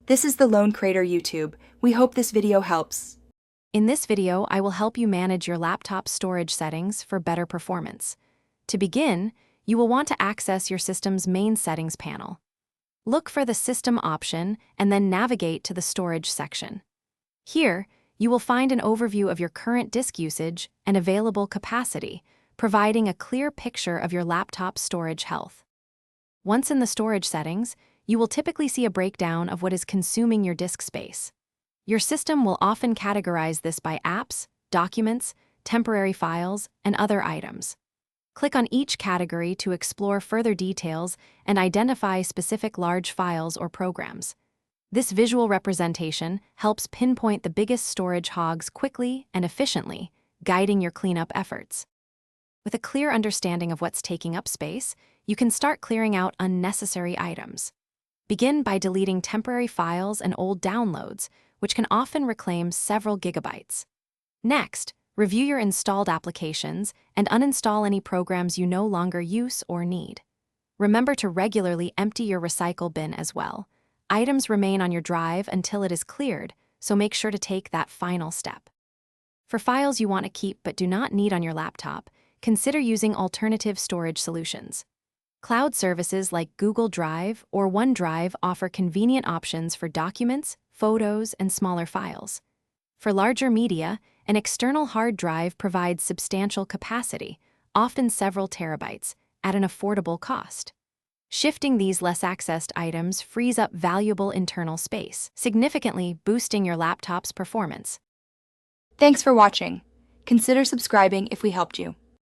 This is the Lone Crater YouTube. We hope this video helps. In this video, I will help you manage your laptop storage settings for better performance. To begin, you will want to access your system's main settings panel. Look for the System option and then navigate to the Storage section. Here, you will find an overview of your current disk usage and available capacity, providing a clear picture of your laptop's storage health. Once in the storage settings, you will typically see a breakdown of what is consuming your disk space. Your system will often categorize this by apps, documents, temporary files, and other items. Click on each category to explore further details and identify specific large files or programs. This visual representation helps pinpoint the biggest storage hogs quickly and efficiently, guiding your cleanup efforts. With a clear understanding of what's taking up space, you can start clearing out unnecessary items. Begin by deleting temporary files and old downloads, which can often reclaim several gigabytes. Next, review your installed applications and uninstall any programs you no longer use or need. Remember to regularly empty your recycle bin as well. Items remain on your drive until it is cleared, so make sure to take that final step. For files you want to keep but do not need on your laptop, consider using alternative storage solutions. Cloud services like Google Drive or OneDrive offer convenient options for documents, photos, and smaller files. For larger media, an external hard drive provides substantial capacity, often several terabytes, at an affordable cost. Shifting these less accessed items frees up valuable internal space, significantly boosting your laptop's performance. Thanks for watching. Consider subscribing if we helped you.